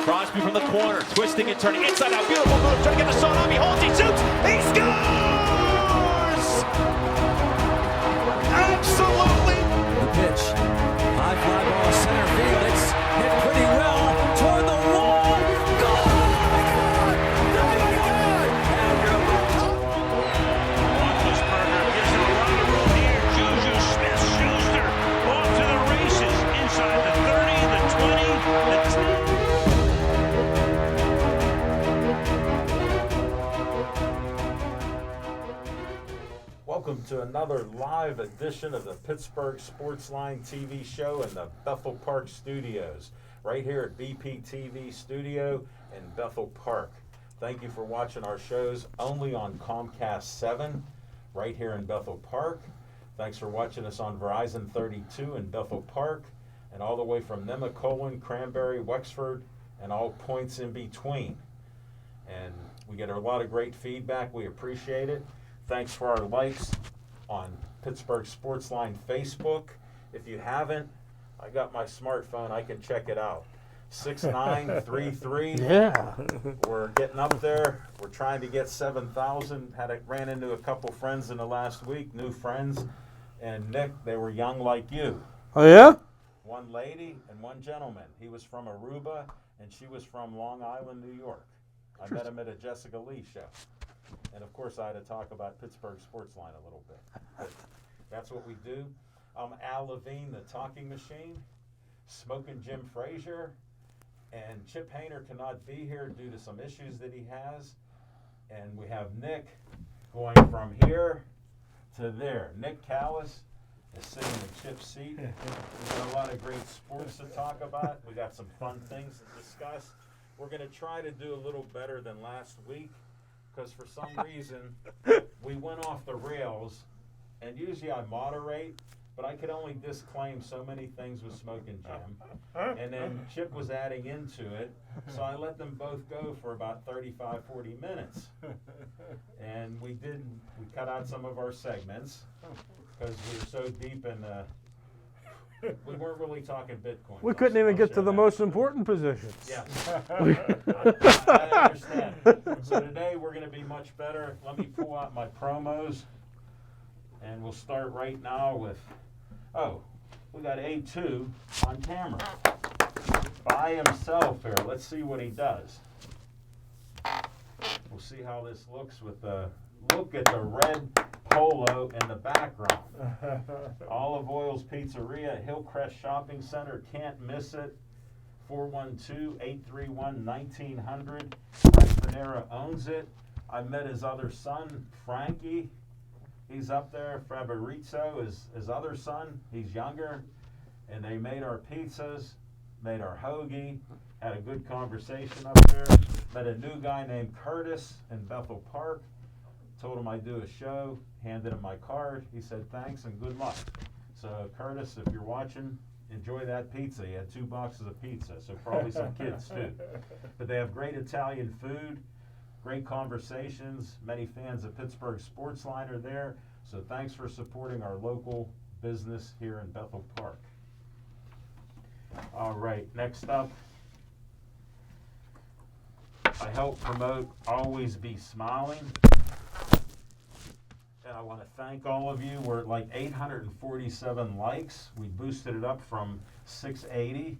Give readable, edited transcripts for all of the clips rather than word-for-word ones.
Crosby from the corner, twisting and turning inside out. Beautiful move, trying to get the shot on. He holds, he shoots, he scores! Absolutely! The pitch, high fly ball center field. It's hit pretty well toward the wall. Goal! Roethlisberger gives him a lot of room here. Juju Smith-Schuster off to the races inside the 30, the 20, the 10. Welcome to another live edition of the Pittsburgh Sportsline TV show in the Bethel Park studios, right here at BPTV Studio in Bethel Park. Thank you for watching our shows only on Comcast 7, right here in Bethel Park. Thanks for watching us on Verizon 32 in Bethel Park, and all the way from Nemacolin, Cranberry, Wexford, and all points in between. And we get a lot of great feedback. We appreciate it. Thanks for our likes on Pittsburgh Sportsline Facebook. If you haven't, I got my smartphone. I can check it out. 6933. Yeah. We're getting up there. We're trying to get 7,000. Ran into a couple friends in the last week, new friends. And Nick, they were young like you. Oh, yeah? One lady and one gentleman. He was from Aruba, and she was from Long Island, New York. I met him at a Jessica Lee show. And of course, I had to talk about Pittsburgh Sportsline a little bit. But that's what we do. Al Levine, the talking machine, Smoking Jim Frazier, and Chip Hayner cannot be here due to some issues that he has. And we have Nick going from here to there. Nick Callis is sitting in Chip's seat. We've got a lot of great sports to talk about. We got some fun things to discuss. We're going to try to do a little better than last week, because for some reason we went off the rails, and usually I moderate, but I could only disclaim so many things with Smoking Jim, and then Chip was adding into it, so I let them both go for about 35, 40 minutes, and we cut out some of our segments, because we were so deep in we weren't really talking Bitcoin. We couldn't even get to the most important positions. Yeah. I understand. So today we're going to be much better. Let me pull out my promos, and we'll start right now with, we got A2 on camera. By himself here. Let's see what he does. We'll see how this looks with the, look at the red polo in the background. Olive Oil's Pizzeria, Hillcrest Shopping Center, can't miss it. 412-831-1900. Frank Panera owns it. I met his other son, Frankie. He's up there. Fabrizio is his other son. He's younger. And they made our pizzas, made our hoagie, had a good conversation up there. Met a new guy named Curtis in Bethel Park. Told him I'd do a show, handed him my card. He said thanks and good luck. So Curtis, if you're watching, enjoy that pizza. He had 2 boxes of pizza, so probably some kids too. But they have great Italian food, great conversations. Many fans of Pittsburgh Sportsline are there. So thanks for supporting our local business here in Bethel Park. All right, next up, I help promote Always Be Smiling. And I want to thank all of you. We're at like 847 likes. We boosted it up from 680.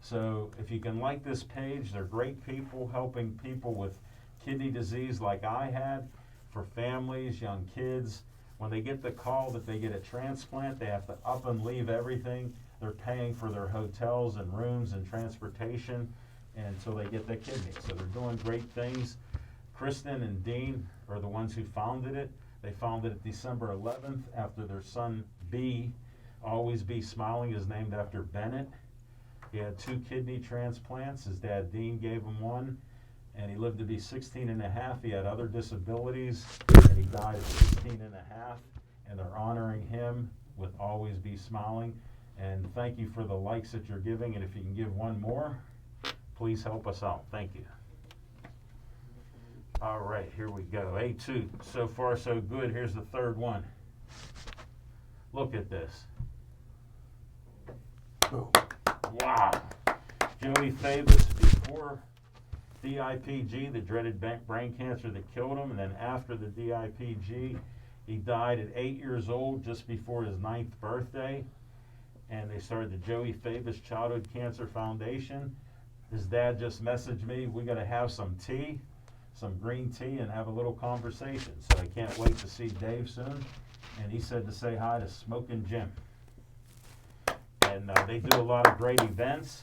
So if you can like this page, they're great people helping people with kidney disease like I had, for families, young kids. When they get the call that they get a transplant, they have to up and leave everything. They're paying for their hotels and rooms and transportation until they get the kidney. So they're doing great things. Kristen and Dean are the ones who founded it. They founded it December 11th after their son, B. Always Be Smiling is named after Bennett. He had 2 kidney transplants. His dad, Dean, gave him one, and he lived to be 16 and a half. He had other disabilities, and he died at 16 and a half, and they're honoring him with Always Be Smiling. And thank you for the likes that you're giving, and if you can give one more, please help us out. Thank you. All right, here we go. A2, so far so good. Here's the third one. Look at this. Wow. Joey Fabus before DIPG, the dreaded brain cancer that killed him, and then after the DIPG, he died at 8 years old, just before his 9th birthday. And they started the Joey Fabus Childhood Cancer Foundation. His dad just messaged me, we gotta have some tea, some green tea, and have a little conversation. So I can't wait to see Dave soon. And he said to say hi to Smokin' Jim. And they do a lot of great events.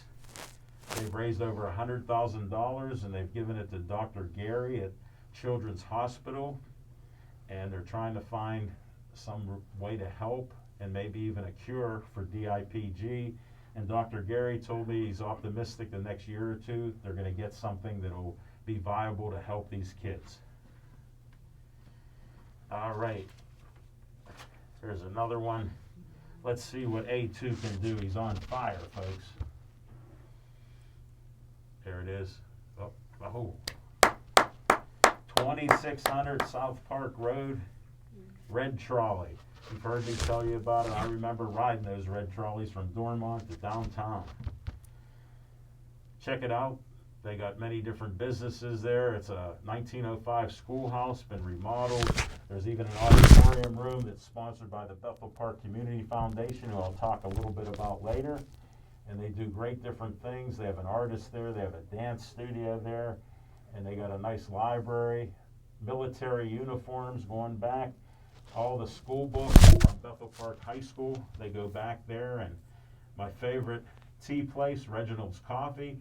They've raised over $100,000, and they've given it to Dr. Gary at Children's Hospital. And they're trying to find some way to help and maybe even a cure for DIPG. And Dr. Gary told me he's optimistic the next year or two they're going to get something that will be viable to help these kids. All right. There's another one. Let's see what A2 can do. He's on fire, folks. There it is. Oh. 2600 South Park Road, red trolley. You've heard me tell you about it. I remember riding those red trolleys from Dormont to downtown. Check it out. They got many different businesses there. It's a 1905 schoolhouse, been remodeled. There's even an auditorium room that's sponsored by the Bethel Park Community Foundation, who I'll talk a little bit about later. And they do great different things. They have an artist there. They have a dance studio there. And they got a nice library, military uniforms going back. All the school books from Bethel Park High School, they go back there. And my favorite tea place, Reginald's Coffee.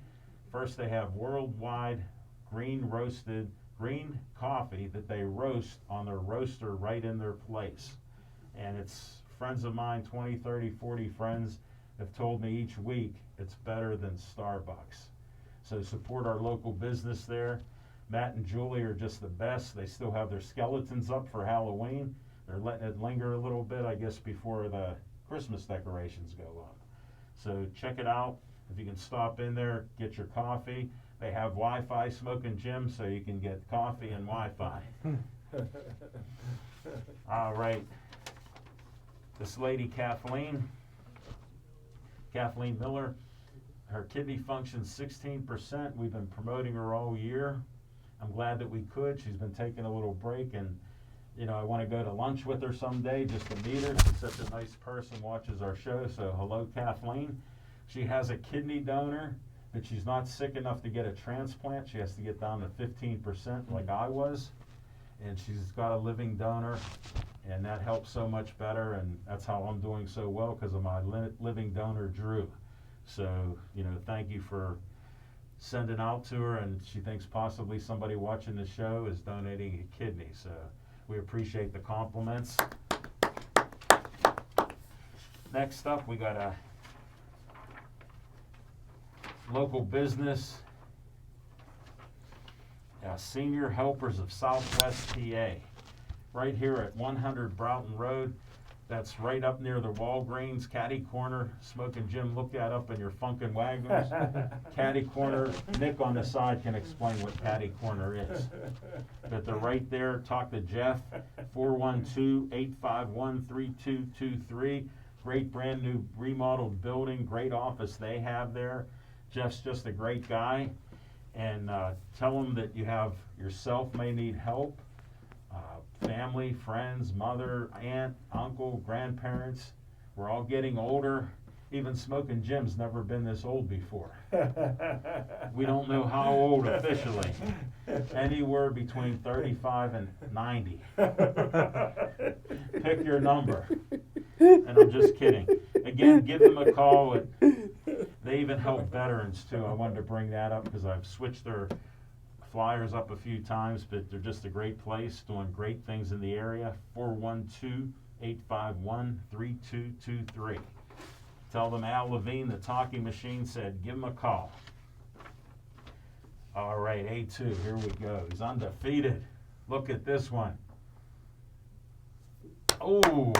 First, they have worldwide green coffee that they roast on their roaster right in their place. And it's friends of mine, 20, 30, 40 friends, have told me each week it's better than Starbucks. So support our local business there. Matt and Julie are just the best. They still have their skeletons up for Halloween. They're letting it linger a little bit, I guess, before the Christmas decorations go up. So check it out. If you can stop in there, get your coffee. They have Wi-Fi, Smokin' Jim, so you can get coffee and Wi-Fi. All right. This lady, Kathleen Miller, her kidney function's 16%. We've been promoting her all year. I'm glad that we could. She's been taking a little break, and you know, I want to go to lunch with her someday just to meet her. She's such a nice person, watches our show, so hello, Kathleen. She has a kidney donor, but she's not sick enough to get a transplant. She has to get down to 15% like I was, and she's got a living donor, and that helps so much better, and that's how I'm doing so well, because of my living donor, Drew. So, you know, thank you for sending out to her, and she thinks possibly somebody watching the show is donating a kidney, so we appreciate the compliments. Next up, we got a local business, Senior Helpers of Southwest PA, right here at 100 Broughton Road. That's right up near the Walgreens, catty corner. Smokin' Jim, look that up in your Funkin' Wagners. Catty corner. Nick on the side can explain what catty corner is. But they're right there. Talk to Jeff, 412-851-3223. Great brand new remodeled building, great office they have there. Jeff's just a great guy. And tell him that you have yourself may need help. Family, friends, mother, aunt, uncle, grandparents. We're all getting older. Even Smokin' Jim's never been this old before. We don't know how old officially. Anywhere between 35 and 90. Pick your number. And I'm just kidding. Again, give them a call. They even help veterans too. I wanted to bring that up because I've switched their flyers up a few times, but they're just a great place, doing great things in the area. 412-851-3223. Tell them Al Levine, the talking machine, said give them a call. All right, A2, here we go. He's undefeated. Look at this one. Oh.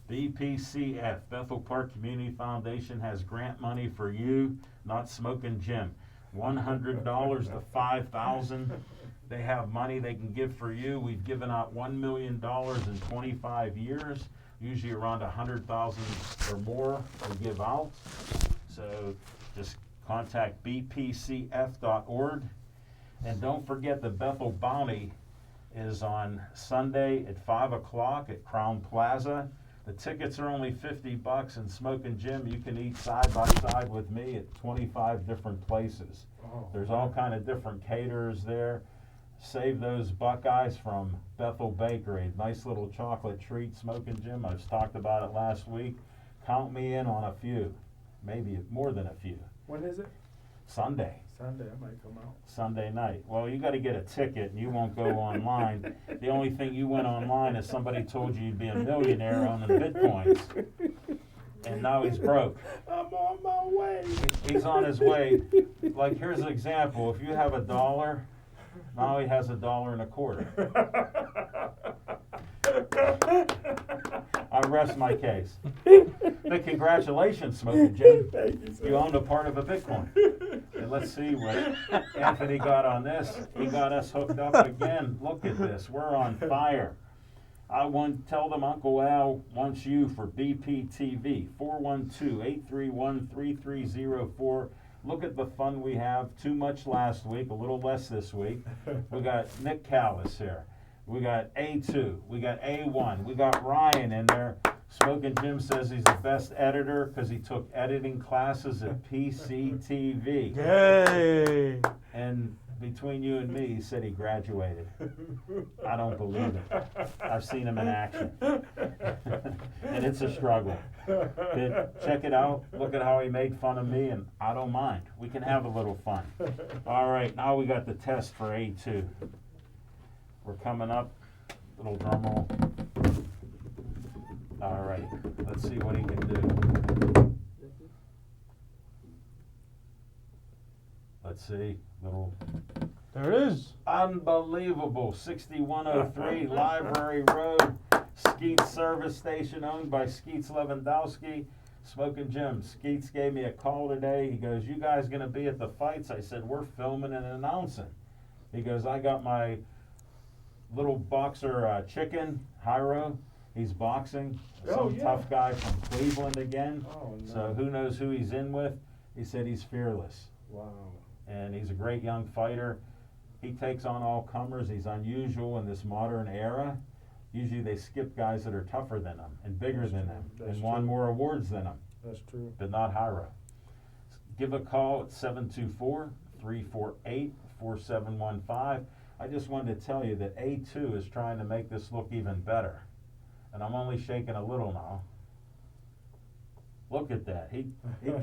BPCF, Bethel Park Community Foundation, has grant money for you, not Smokin' Jim. $100 to $5,000. They have money they can give for you. We've given out $1 million in 25 years, usually around $100,000 or more we give out. So just contact bpcf.org. And don't forget the Bethel Bounty is on Sunday at 5 o'clock at Crown Plaza. The tickets are only $50, and Smokin' Jim, you can eat side by side with me at 25 different places. There's all kind of different caterers there. Save those Buckeyes from Bethel Bakery. Nice little chocolate treat, Smokin' Jim. I was talked about it last week. Count me in on a few, maybe more than a few. When is it? Sunday. Sunday. I might come out. Sunday night. Well, you got to get a ticket, and you won't go online. The only thing you went online is somebody told you you'd be a millionaire owning Bitcoins, and now he's broke. I'm on my way. He's on his way. Like, here's an example. If you have $1, now he has $1.25. I rest my case. But congratulations, Smokin' Jim. Thank you, sir. You owned a part of a Bitcoin. And let's see what Anthony got on this. He got us hooked up again. Look at this. We're on fire. Tell them Uncle Al wants you for BPTV. 412-831-3304. Look at the fun we have. Too much last week, a little less this week. We got Nick Callis here. We got A2. We got A1. We got Ryan in there. Smokin' Jim says he's the best editor because he took editing classes at PCTV. Yay! And between you and me, he said he graduated. I don't believe it. I've seen him in action. And it's a struggle. But check it out. Look at how he made fun of me, and I don't mind. We can have a little fun. All right, now we got the test for A2. We're coming up. Little drum roll. All right, let's see what he can do. Let's see, little. There it is. Unbelievable, 6103 Library Road, Skeets Service Station, owned by Skeets Lewandowski. Smokin' Jim, Skeets gave me a call today. He goes, you guys gonna be at the fights? I said, we're filming and announcing. He goes, I got my little boxer chicken, Hyro. He's boxing. Some tough guy from Cleveland again. Oh, no. So who knows who he's in with. He said he's fearless. Wow. And he's a great young fighter. He takes on all comers. He's unusual in this modern era. Usually they skip guys that are tougher than them and bigger than them and won more awards than them, That's true. but not Hyro. Give a call at 724-348-4715. I just wanted to tell you that A2 is trying to make this look even better. And I'm only shaking a little now. Look at that. He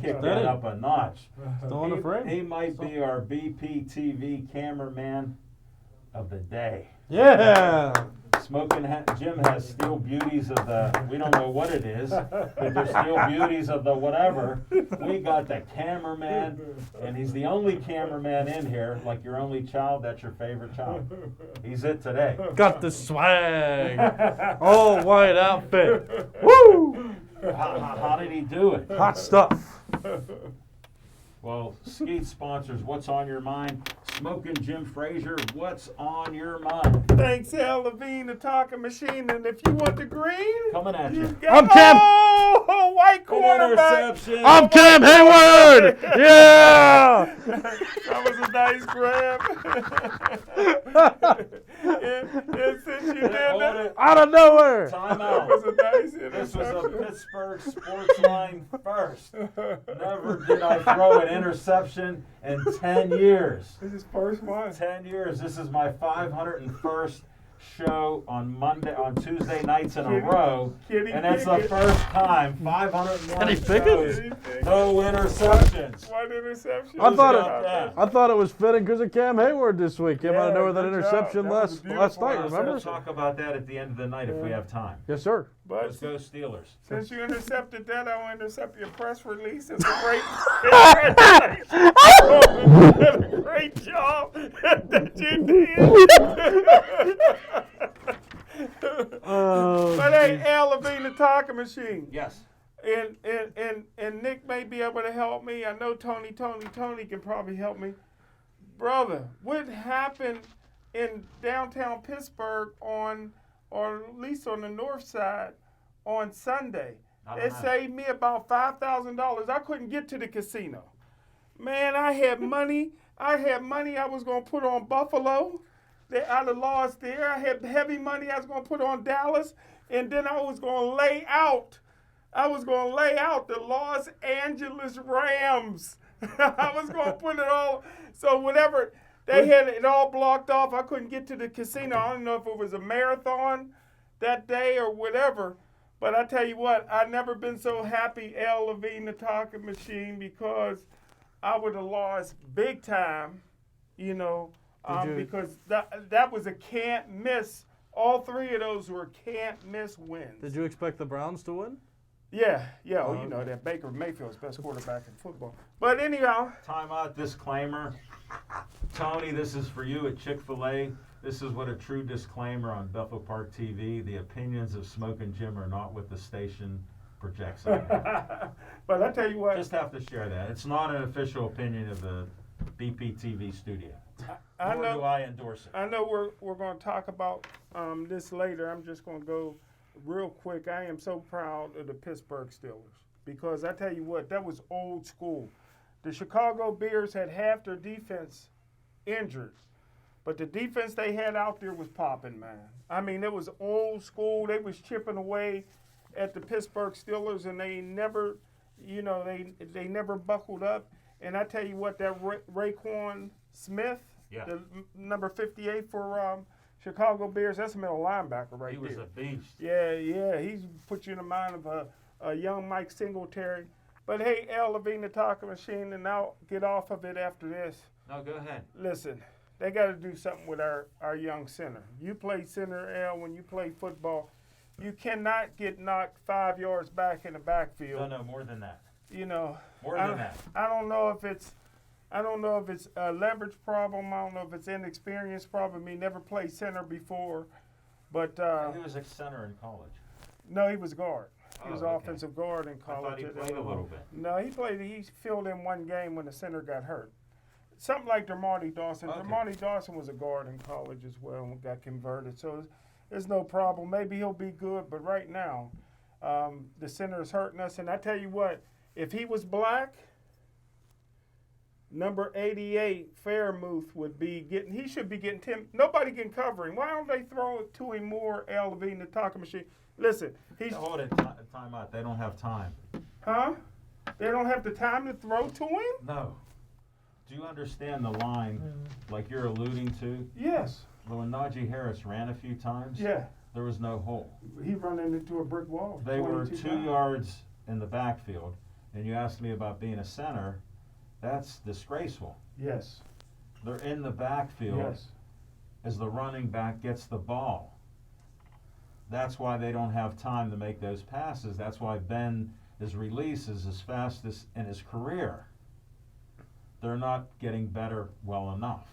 kicked that up a notch. Still on the frame? He might be our BPTV cameraman of the day. Yeah. Jim has steel beauties of the, we don't know what it is, but they're steel beauties of the whatever. We got the cameraman, and he's the only cameraman in here, like your only child, that's your favorite child. He's it today. Got the swag. All white outfit. Woo! How did he do it? Hot stuff. Well, Skeet sponsors What's on Your Mind. Smokin' Jim Frazier, what's on your mind? Thanks, Al Levine, the talking machine. And if you want the green, Coming at you. I'm Cam. Oh, white An quarterback. interception. I'm Cam Hayward. Yeah. That was a nice grab. and since you did Hold that, it. Out of nowhere. that Timeout. was a nice This was a interception. Pittsburgh sports line first. Never did I throw an interception in 10 years. This is first one. 10 years. This is my 501st show on Tuesday nights in a Kenny- row. Kenny And it's the Pickett. first time, 501 Kenny Pickett? shows, no interceptions. One interception. I thought Yeah. I thought it was fitting because of Cam Hayward this week. Came out of Yeah, nowhere with that good job. interception That was last beautiful. night. We'll Remember? talk about that at the end of the night if we have time. Yes, sir. But Let's go Steelers. since you intercepted that, I will intercept your press release. It's a great, great job that you did. But hey, Al Levine, the talking machine. Yes. And Nick may be able to help me. I know Tony can probably help me. Brother, what happened in downtown Pittsburgh or at least on the north side on Sunday? I don't It know. saved me about $5,000. I couldn't get to the casino. Man, I had money. I was going to put on Buffalo. I'd have lost there. I had heavy money I was going to put on Dallas. And then I was going to lay out. The Los Angeles Rams. I was going to put it all. So whatever, they had it all blocked off. I couldn't get to the casino. I don't know if it was a marathon that day or whatever. But I tell you what, I've never been so happy, Al Levine, the talking machine, because I would have lost big time, because that was a can't miss. All three of those were can't miss wins. Did you expect the Browns to win? Yeah. Oh, you know that Baker Mayfield's best quarterback in football. But anyhow, Timeout disclaimer. Tony, this is for you at Chick-fil-A. This is what a true disclaimer on Bethel Park TV. The opinions of Smokin' Jim are not what the station projects on. but I tell you what, Just have to share that. It's not an official opinion of the BPTV studio. I Nor do know. I endorse it. I know we're going to talk about this later. I'm just going to go real quick. I am so proud of the Pittsburgh Steelers because I tell you what, that was old school. The Chicago Bears had half their defense injured, but the defense they had out there was popping, man. I mean, it was old school. They was chipping away at the Pittsburgh Steelers, and they never, they never buckled up. And I tell you what, that Raekwon Smith, Yeah. the number 58 for Chicago Bears, that's a middle linebacker right He there. was a beast. Yeah, he's put you in the mind of a young Mike Singletary. But hey, Al Levine, the talking machine, and I'll get off of it after this. No, go ahead. Listen, they got to do something with our young center. You play center, Al, when you play football. You cannot get knocked 5 yards back in the backfield. No, more than that. More than that. I don't know if it's a leverage problem. I don't know if it's inexperience problem. He never played center before, but He was a center in college. no, he was guard. He was Oh, okay. offensive guard in I college. thought he played a little bit. No, he filled in one game when the center got hurt. Something like Dermontti Dawson. Okay. Dermontti Dawson was a guard in college as well and got converted. So there's no problem. Maybe he'll be good, but right now, the center is hurting us. And I tell you what, if he was black, number 88, Fairmouth he should be getting 10. Nobody can cover him. Why don't they throw it to him more, Al Levine, the talking machine? Listen, he's, Hold it, time out. They don't have time. huh? They don't have the time to throw to him? No. Do you understand the line, like you're alluding to? Yes. When Najee Harris ran a few times, Yeah. there was no hole. He running into a brick wall. They were 22 2 times. yards in the backfield, and you asked me about being a center. That's disgraceful. Yes. They're in the backfield Yes. as the running back gets the ball. That's why they don't have time to make those passes. That's why his release is as fast as in his career. They're not getting better well enough.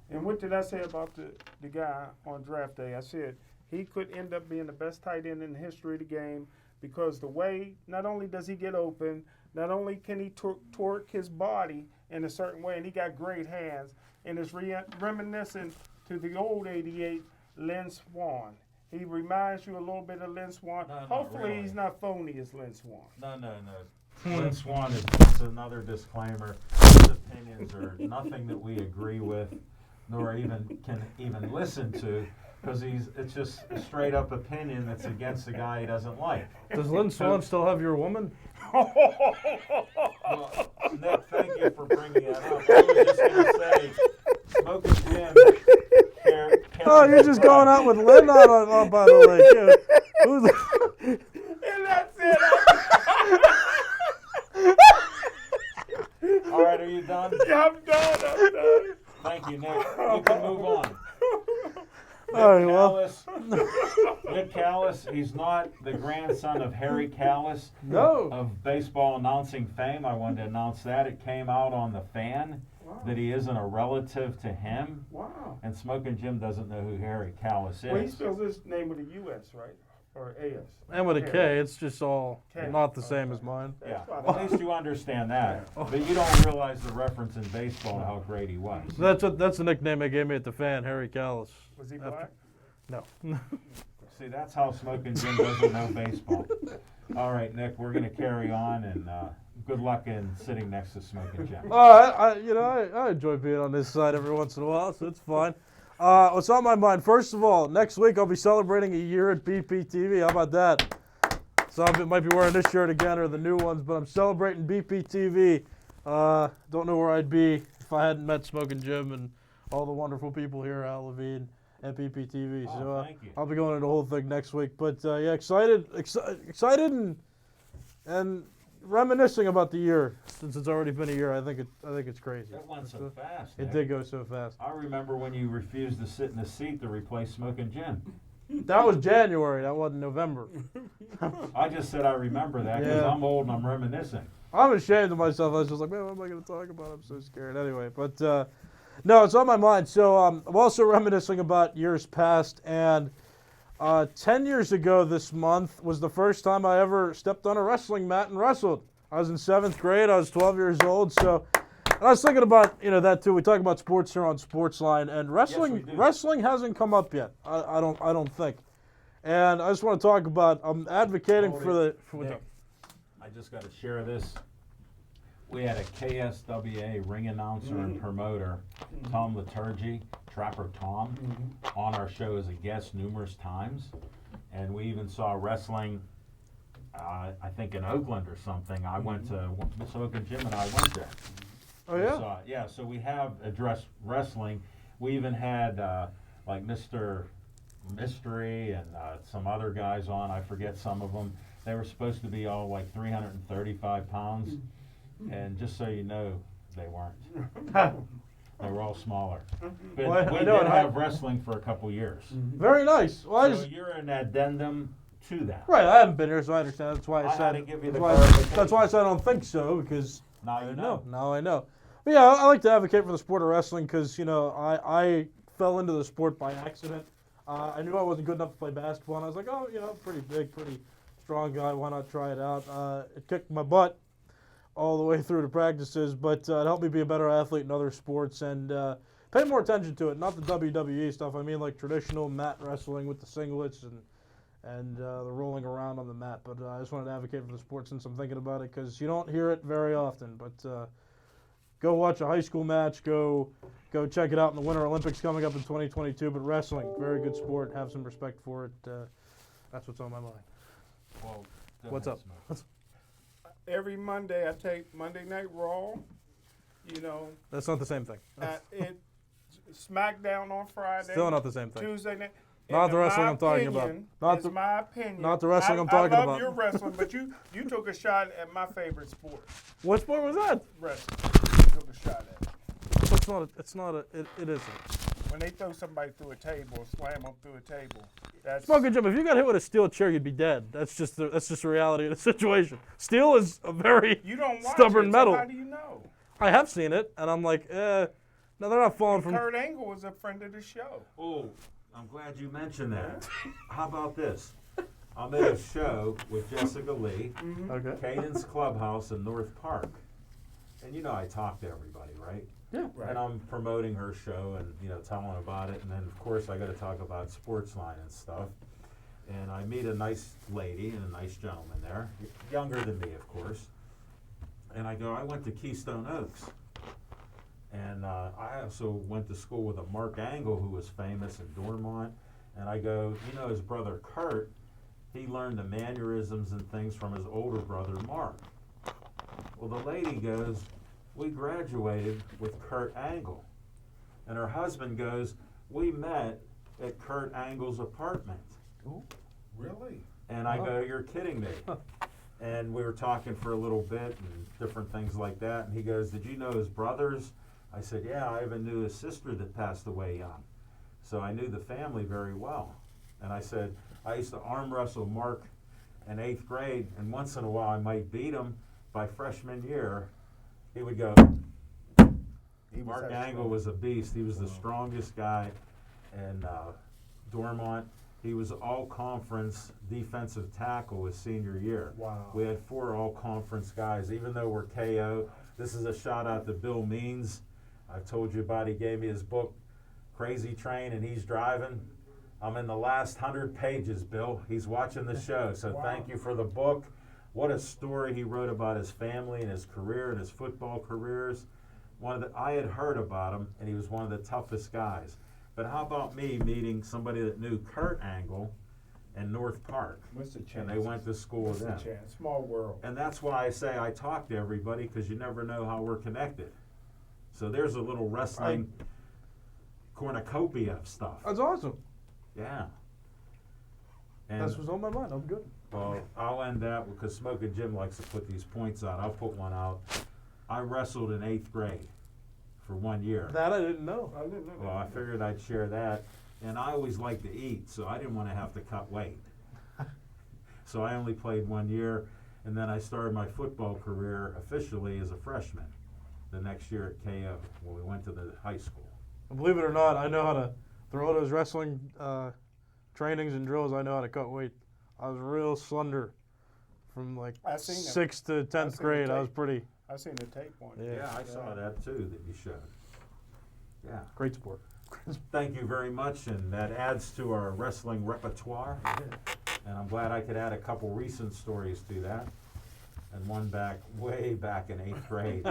And what did I say about the guy on draft day? I said he could end up being the best tight end in the history of the game because the way, not only does he get open, not only can he torque his body in a certain way, and he got great hands, and it's reminiscent to the old 88 Lynn Swann. He reminds you a little bit of Lynn Swann. No, not Hopefully really. he's not phony as Lynn Swann. No. Lynn Swann is just another disclaimer. His opinions are nothing that we agree with, nor can even listen to, because it's just a straight up opinion that's against the guy he doesn't like. Does Lynn Swann still have your woman? Well, Nick, thank you for bringing that up. I was just going to say, Smokin' Jim. Oh, you're just going out with Lynn on by the way. Yeah. Who's And that's it. All right, are you done? I'm done. Thank you, Nick. You can move on. All right, well. Nick Callis, he's not the grandson of Harry Callis No. of baseball announcing fame. I wanted to announce that. It came out on The Fan that he isn't a relative to him. Wow. And Smokin' Jim doesn't know who Harry Callis is. Well, he spells his name with a U.S., right? Or A.S. And with a K, it's just all K. not the same as mine. Yeah, That's at fine. least you understand that. But you don't realize the reference in baseball and how great he was. That's the nickname they gave me at the Fan, Harry Callis. Was he After- black? No. See, that's how Smokin' Jim doesn't know baseball. All right, Nick, we're going to carry on, and good luck in sitting next to Smoking Jim. I enjoy being on this side every once in a while, so it's fine. What's on my mind? First of all, next week I'll be celebrating a year at BPTV. How about that? Some of it might be wearing this shirt again or the new ones, but I'm celebrating BPTV. Don't know where I'd be if I hadn't met Smoking Jim and all the wonderful people here, Al Levine at BPTV. Oh, thank you. I'll be going into the whole thing next week. But yeah, excited and reminiscing about the year since it's already been a year. I think it's crazy. That went so fast. It Nick. did go so fast. I remember when you refused to sit in a seat to replace Smoking Jim. That was January. That wasn't November. I just said I remember that because Yeah. I'm old and I'm reminiscing. I'm ashamed of myself. I was just like, man, what am I going to talk about? I'm so scared. Anyway, but no, it's on my mind. So I'm also reminiscing about years past. And 10 years ago this month was the first time I ever stepped on a wrestling mat and wrestled. I was in 7th grade. I was 12 years old. So and I was thinking about that too. We talk about sports here on Sportsline, and wrestling hasn't come up yet. I don't think. And I just want to talk about. I'm advocating Nick, I just got to share this. We had a KSWA ring announcer and promoter, Tom Liturgy, Trapper Tom, on our show as a guest numerous times. And we even saw wrestling, I think in Oakland or something. I went to Smoking Jim and I went there. Oh, yeah? Yeah, so we have addressed wrestling. We even had like Mr. Mystery and some other guys on. I forget some of them. They were supposed to be all like 335 pounds. And just so you know, they weren't. They were all smaller. But Well, we I know did it have wrestling for a couple years. Very nice. Well, So you're an addendum to that. right, I haven't been here, so I understand. That's why I I said. had to give you the that's clarification. why I said I don't think so, because Now you know. now I know. But yeah, I like to advocate for the sport of wrestling because I fell into the sport by accident. I knew I wasn't good enough to play basketball, and I was like, oh, pretty big, pretty strong guy. Why not try it out? It kicked my butt all the way through the practices, but it helped me be a better athlete in other sports and pay more attention to it. Not the WWE stuff. I mean, like traditional mat wrestling with the singlets and the rolling around on the mat. But I just wanted to advocate for the sport since I'm thinking about it because you don't hear it very often. But go watch a high school match. Go check it out in the Winter Olympics coming up in 2022. But wrestling, very good sport. Have some respect for it. That's what's on my mind. Well, go What's ahead, up? Smoke. Every Monday I take Monday Night Raw. That's not the same thing. It SmackDown on Friday. Still not the same thing. Tuesday night. Not And the in wrestling my I'm talking about. opinion, Not it's the- my opinion. not the wrestling I'm talking I love about. your wrestling, but you took a shot at my favorite sport, What sport was that? wrestling. You took a shot at it. It isn't. When they throw somebody through a table, slam them through a table. That's Smoking Jim, if you got hit with a steel chair, you'd be dead. That's just the reality of the situation. Steel is a very you don't watch stubborn it, metal. So how do you know? I have seen it, and I'm like, no, they're not falling from. Kurt Angle was a friend of the show. Oh, I'm glad you mentioned that. How about this? I'm at a show with Jessica Lee, Okay. Cadence Clubhouse in North Park. And I talk to everybody, right? Yeah. And I'm promoting her show and, telling about it. And then, of course, I got to talk about Sportsline and stuff. And I meet a nice lady and a nice gentleman there, younger than me, of course. And I go, I went to Keystone Oaks. And I also went to school with a Mark Angle who was famous in Dormont. And I go, his brother Kurt, he learned the mannerisms and things from his older brother Mark. Well, the lady goes, we graduated with Kurt Angle. And her husband goes, we met at Kurt Angle's apartment. Really? And I go, you're kidding me. And we were talking for a little bit and different things like that. And he goes, did you know his brothers? I said, yeah, I even knew his sister that passed away young. So I knew the family very well. And I said, I used to arm wrestle Mark in 8th grade, and once in a while I might beat him. By freshman year, he would go. Mark Angle was a beast. He was the strongest guy in Dormont. He was all-conference defensive tackle his senior year. Wow. We had 4 all-conference guys, even though we're KO. This is a shout-out to Bill Means. I've told you about, he gave me his book, Crazy Train, and he's driving. I'm in the last 100 pages, Bill. He's watching the show, so Wow. Thank you for the book. What a story he wrote about his family and his career and his football careers. I had heard about him, and he was one of the toughest guys. But how about me meeting somebody that knew Kurt Angle and North Park? What's the chance? And they went to school with them. What's the chance? Small world. And that's why I say I talk to everybody, because you never know how we're connected. So there's a little wrestling cornucopia of stuff. That's awesome. Yeah. And That's what's on my mind. I'm good. well, I'll end that because Smoking Jim likes to put these points out. I'll put one out. I wrestled in 8th grade for 1 year. That I didn't know. I didn't know that. Well, I figured I'd share that. And I always liked to eat, so I didn't want to have to cut weight. So I only played 1 year, and then I started my football career officially as a freshman the next year at KO when we went to the high school. And believe it or not, I know how to through all those wrestling trainings and drills. I know how to cut weight. I was real slender from like I seen them. 6th to 10th seen grade. the I was tape. pretty I seen the tape on it. Yeah, I saw that too that you showed. Yeah. great sport. Thank you very much, and that adds to our wrestling repertoire. And I'm glad I could add a couple recent stories to that. And one way back in 8th grade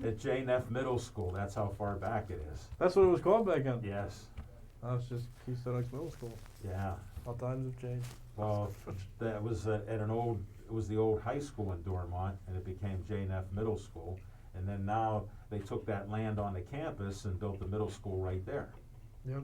at J. Neff Middle School. That's how far back it is. That's what it was called back then. Yes. I was just Keystone Heights Middle School. Yeah. All times have changed. Well, that was it was the old high school in Dormont, and it became J. Neff Middle School. And then now they took that land on the campus and built the middle school right there. Yep.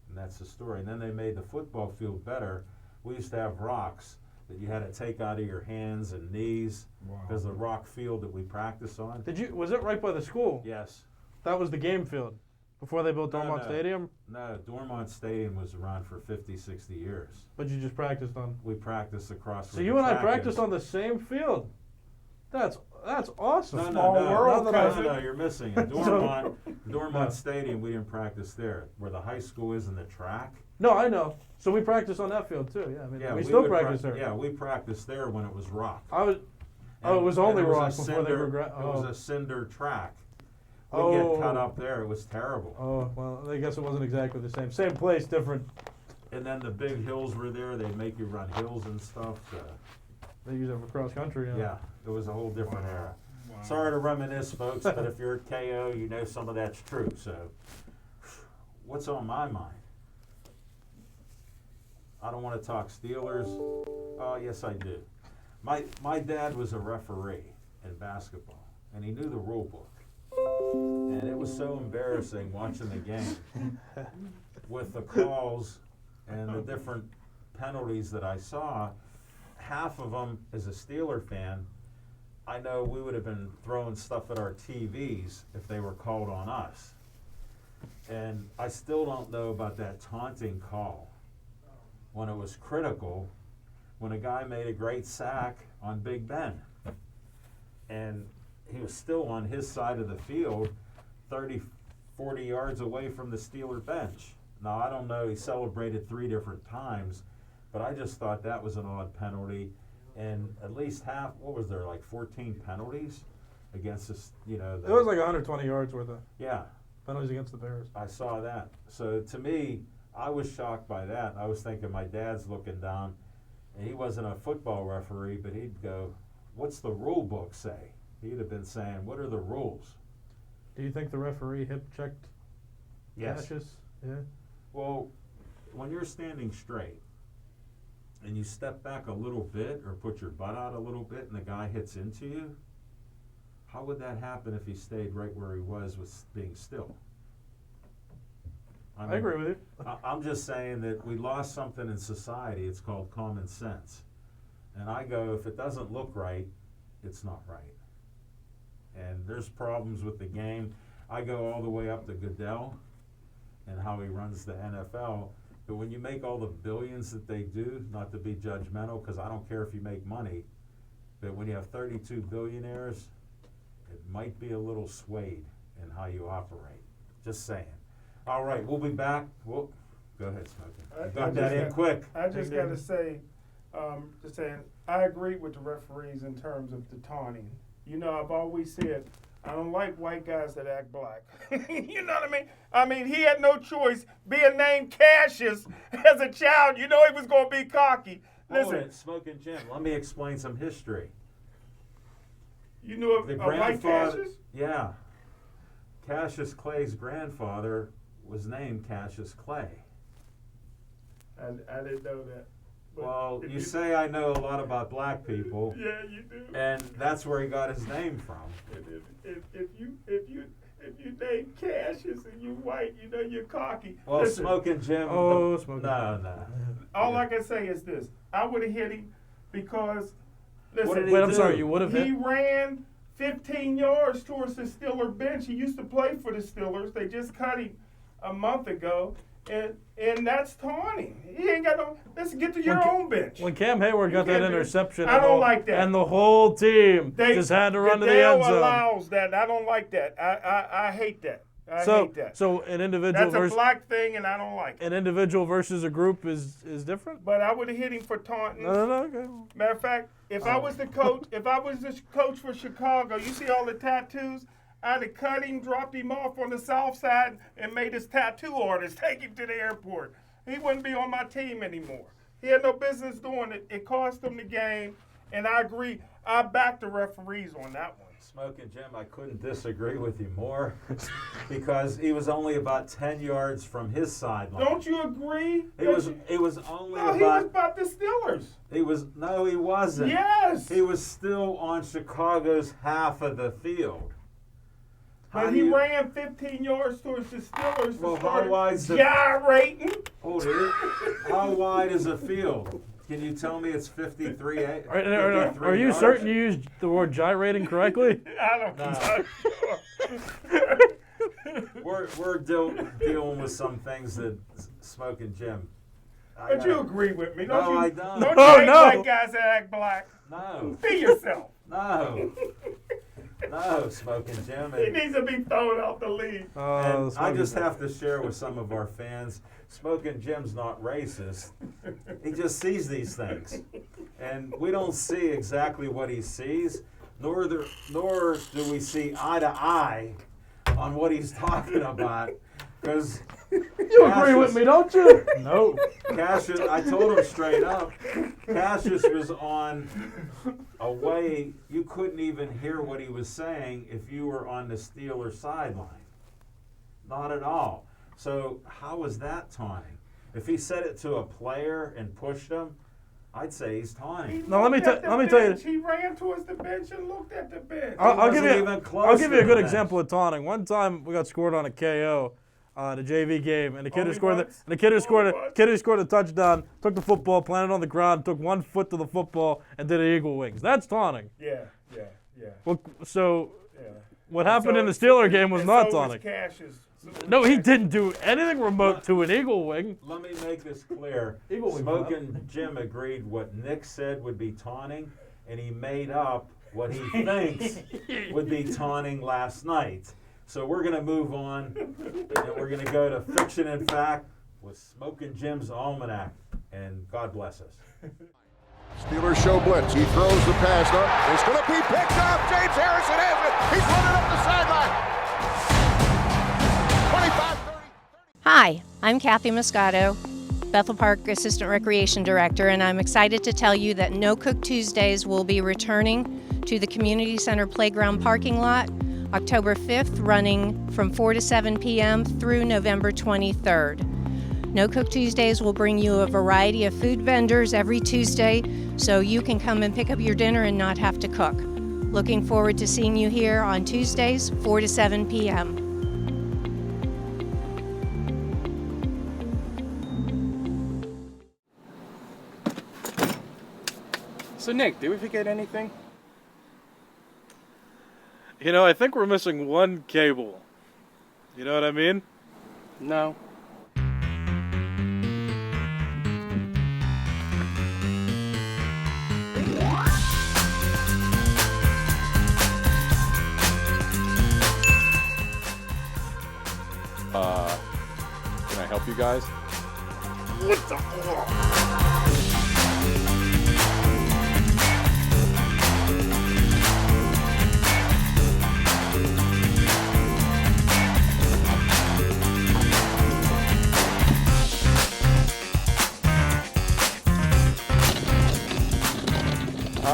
And that's the story. And then they made the football field better. We used to have rocks that you had to take out of your hands and knees because the rock field that we practice on. Was it right by the school? Yes. That was the game field before they built Dormont no. Stadium, No, Dormont Stadium was around for 50, 60 years. but you just practiced on. We practiced across So where you the and I track practiced is. on the same field. That's awesome. No, Small no, no, world, no, cousin. no, you're missing it. Dormont Stadium, we didn't practice there. Where the high school is in the track. No, I know. So we practiced on that field too. Yeah, I mean, Yeah, we still would practice there. Yeah, we practiced there when it was rock. I was. And- it was only and it was a rock before they were. cinder- It was Oh. a cinder track. We Oh. get cut up there. It was terrible. Oh well, I guess it wasn't exactly the same. Same place, different. And then the big hills were there. They'd make you run hills and stuff. They use it for cross country. Yeah, it was a whole different era. Sorry to reminisce, folks, but if you're at KO, you know some of that's true. So, what's on my mind? I don't want to talk Steelers. Oh, yes, I do. My dad was a referee in basketball, and he knew the rule book. And it was so embarrassing watching the game with the calls and the different penalties that I saw. Half of them, as a Steeler fan, I know we would have been throwing stuff at our TVs if they were called on us. And I still don't know about that taunting call when it was critical, when a guy made a great sack on Big Ben. And he was still on his side of the field, 30, 40 yards away from the Steeler bench. Now, I don't know, he celebrated 3 different times, but I just thought that was an odd penalty. And at least half, what was there, like 14 penalties against this, It was like 120 yards worth of yeah, penalties against the Bears. I saw that. So to me, I was shocked by that. I was thinking my dad's looking down, and he wasn't a football referee, but he'd go, what's the rule book say? He'd have been saying, what are the rules? Do you think the referee hip checked Yes. Cassius? Yeah. Well, when you're standing straight and you step back a little bit or put your butt out a little bit and the guy hits into you, how would that happen if he stayed right where he was with being still? I agree with you. I'm just saying that we lost something in society. It's called common sense. And I go, if it doesn't look right, it's not right. And there's problems with the game. I go all the way up to Goodell and how he runs the NFL. But when you make all the billions that they do, not to be judgmental, because I don't care if you make money, but when you have 32 billionaires, it might be a little swayed in how you operate. Just saying. All right, we'll be back. Go ahead, Smokey. You got that in quick. I just got to say, just saying, I agree with the referees in terms of the taunting. You know, I've always said, I don't like white guys that act black. You know what I mean? I mean, he had no choice. Being named Cassius as a child, you know he was going to be cocky. Hold Listen, it, Smoking Jim. Let me explain some history. you knew of The White grandfather, Cassius? yeah, Cassius Clay's grandfather was named Cassius Clay. I didn't know that. But Well, if you say I know a lot about black people, Yeah, you do. and that's where he got his name from. If you name Cassius and you white, you know you're cocky. Well, Listen, Smoking Jim. Oh, Smoking No. all I can say is this: I would have hit him because. Listen, What did he Wait, I'm do? sorry. You would have He hit. ran 15 yards towards the Steeler bench. He used to play for the Steelers. They just cut him a month ago, and that's taunting. He ain't got no. Let's get to your When Ca- own bench. When Cam Hayward got that can't do- interception, I and don't the- like that. and the whole team just had to run to the Goodell end zone. allows that. I don't like that. I hate that. I hate that. So an individual That's a versus black thing, and I don't like it. an individual versus a group is different. But I would have hit him for taunting. No. Okay. Matter of fact, if I was the coach, for Chicago, you see all the tattoos. I'd have cut him, dropped him off on the south side, and made his tattoo artist take him to the airport. He wouldn't be on my team anymore. He had no business doing it. It cost him the game, and I agree. I back the referees on that one. Smoking Jim, I couldn't disagree with you more because he was only about 10 yards from his sideline. Don't you agree? It was only No, he was about. about the Steelers. No, he wasn't. Yes. He was still on Chicago's half of the field. How But do he you- ran 15 yards towards the Steelers. Well, and how started wide's the- gyrating. Hold it. How wide is a field? Can you tell me it's 53? Are you certain you used the word gyrating correctly? I don't know. We're dealing with some things that Smoking Jim. But you agree with me, don't No, you? I don't. Don't Oh, you hate no. white guys that act black? No, Be yourself. no, Smoking Jim. He needs to be thrown out the league. And I just have to share with some of our fans, Smoking Jim's not racist. He just sees these things. And we don't see exactly what he sees, nor do we see eye to eye on what he's talking about. Because You agree with me, don't you? No. Cassius, I told him straight up, Cassius was on a way you couldn't even hear what he was saying if you were on the Steelers sideline. Not at all. So how was that taunting? If he said it to a player and pushed him, I'd say he's taunting. No, let me Looked at tell the you. bench. He ran towards the bench and looked at the bench. I'll give wasn't you. even close I'll give to you a the good bench. example of taunting. One time we got scored on a KO, in a JV game, and the kid Only who scored once? the kid who scored Only once? kid who scored a touchdown took the football, planted on the ground, took 1 foot to the football, and did an eagle wings. That's taunting. Yeah. Well, so Yeah. what happened So- in the Steeler game was and not so was taunting. Cassius. No, he didn't do anything remote to an eagle wing. Let me make this clear. Eagle wing, Smoking Jim agreed what Nick said would be taunting, and he made up what he thinks would be taunting last night. So we're going to move on, and we're going to go to Fiction and Fact with Smoking Jim's Almanac, and God bless us. Steelers show blitz. He throws the pass up. It's going to be picked up. James Harrison has it. He's running up the sideline. 25, 30. Hi, I'm Kathy Moscato, Bethel Park Assistant Recreation Director, and I'm excited to tell you that No Cook Tuesdays will be returning to the Community Center Playground parking lot October 5th, running from 4 to 7 p.m. through November 23rd. No Cook Tuesdays will bring you a variety of food vendors every Tuesday, so you can come and pick up your dinner and not have to cook. Looking forward to seeing you here on Tuesdays, 4 to 7 p.m. So Nick, did we forget anything? You know, I think we're missing one cable. You know what I mean? No. Can I help you guys?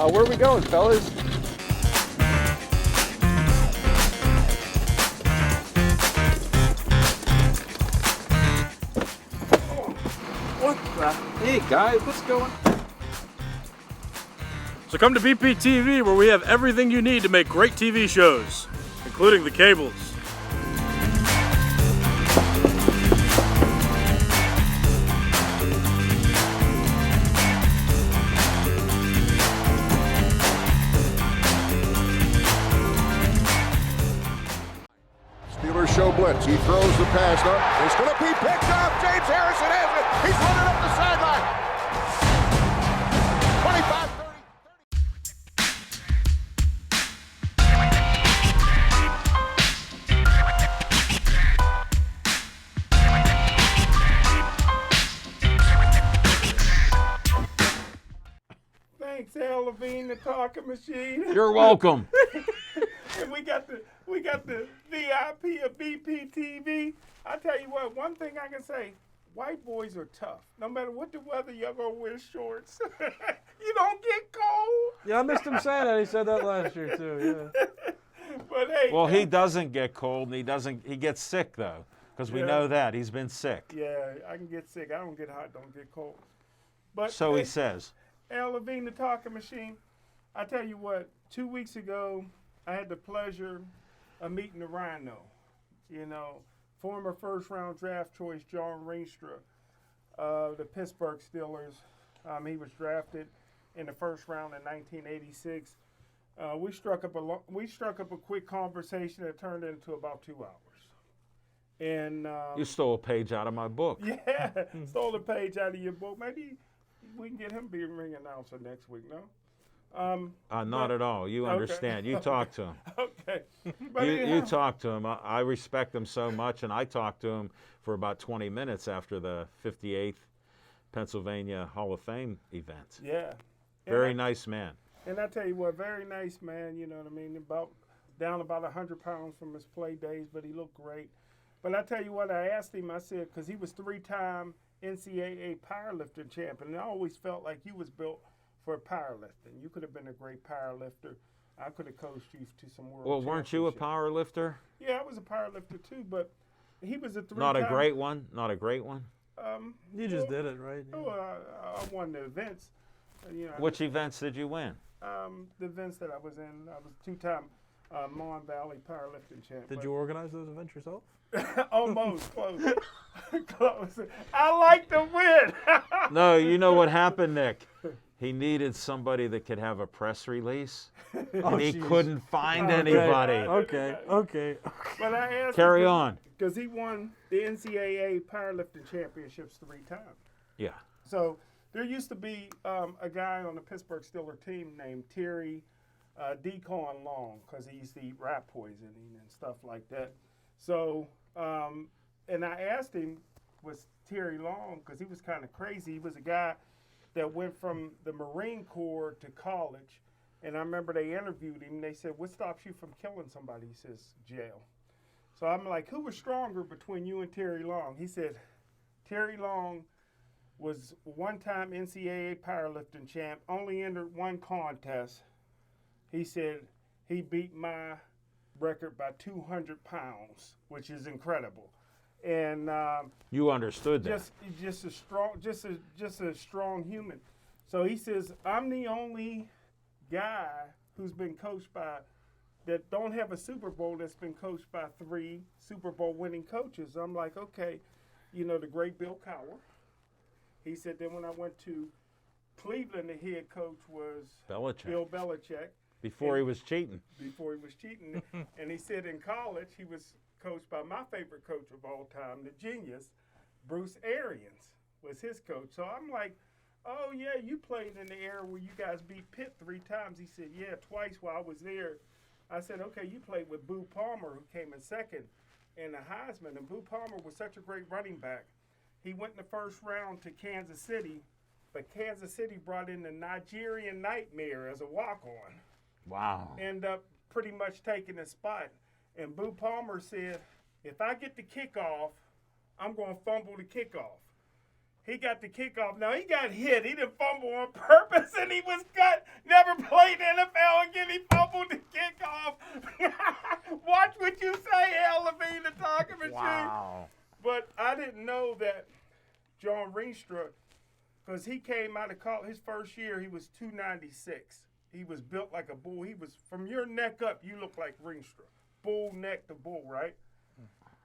Where are we going, fellas? What the? Hey guys, what's going? So come to BPTV, where we have everything you need to make great TV shows, including the cables. Steelers show blitz. He throws the pass up. It's going to be picked up. James Harrison has it. He's running up the sideline. 25, 30. Thanks, Al Levine, the talking machine. You're welcome. And we got the VIP of BPTV. I tell you what, one thing I can say, white boys are tough. No matter what the weather, y'all gonna wear shorts. You don't get cold. Yeah, I missed him saying that. He said that last year too. Yeah. But hey, Well, he doesn't get cold, and he gets sick though, because we Yeah. know that he's been sick. yeah, I can get sick. I don't get hot, don't get cold. But So he hey, says. Al Levine, the talking machine. I tell you what, 2 weeks ago, I had the pleasure of meeting the Rhino. You know, former first-round draft choice John Rienstra of the Pittsburgh Steelers. He was drafted in the first round in 1986. We struck up a quick conversation that turned into about 2 hours. And You stole a page out of my book. yeah, stole a page out of your book. Maybe we can get him be a ring announcer next week, no? Not at all. You understand. You talk to him. Okay. But You anyhow, talk to him. I respect him so much, and I talked to him for about 20 minutes after the 58th Pennsylvania Hall of Fame event. yeah. Very nice man. And I tell you what, very nice man, you know what I mean? Down about 100 pounds from his play days, but he looked great. But I tell you what, I asked him, I said, because he was 3-time NCAA powerlifting champion, and I always felt like you was built for powerlifting. You could have been a great powerlifter. I could have coached you to some world Well, weren't you a championship. power lifter? Yeah, I was a powerlifter too, but he was a 3-time. Not a great one. Not a great one. You just did it, right? Oh, I won the events. You know, Which events did you win? the events that I was in, I was 2-time Mon Valley powerlifting champ. Did you organize those events yourself? Almost close. Close. I like to win. No, you know what happened, Nick? He needed somebody that could have a press release, and he jeez. couldn't find Okay. anybody. Okay. But I asked Carry on. because he won the NCAA powerlifting championships 3 times. Yeah. So there used to be a guy on the Pittsburgh Steelers team named Terry Deacon Long, because he used to eat rat poisoning and stuff like that. So, and I asked him, was Terry Long, because he was kind of crazy. He was a guy that went from the Marine Corps to college. And I remember they interviewed him. They said, what stops you from killing somebody? He says, jail. So I'm like, who was stronger between you and Terry Long? He said, Terry Long was 1-time NCAA powerlifting champ, only entered 1 contest. He said he beat my record by 200 pounds, which is incredible. And You understood that. just a strong human. So he says, I'm the only guy who's been coached by, that don't have a Super Bowl, that's been coached by 3 Super Bowl winning coaches. I'm like, okay, you know, the great Bill Cowher. He said, then when I went to Cleveland, the head coach was Belichick. Bill Belichick. Before he was cheating. And he said in college, he was coached by my favorite coach of all time, the genius, Bruce Arians was his coach. So I'm like, oh, yeah, you played in the era where you guys beat Pitt 3 times. He said, yeah, twice while I was there. I said, okay, you played with Boo Palmer, who came in second in the Heisman. And Boo Palmer was such a great running back. He went in the first round to Kansas City, but Kansas City brought in the Nigerian Nightmare as a walk-on. Wow. End up pretty much taking his spot. And Boo Palmer said, if I get the kickoff, I'm going to fumble the kickoff. He got the kickoff. Now, he got hit. He didn't fumble on purpose, and he was cut. Never played NFL again. He fumbled the kickoff. Watch what you say, Al Levine, the talking machine. Wow. But I didn't know that John Rienstra, because he came out of college, his first year, he was 296. He was built like a bull. He was, from your neck up, you look like Rienstra. Bull neck to bull, right?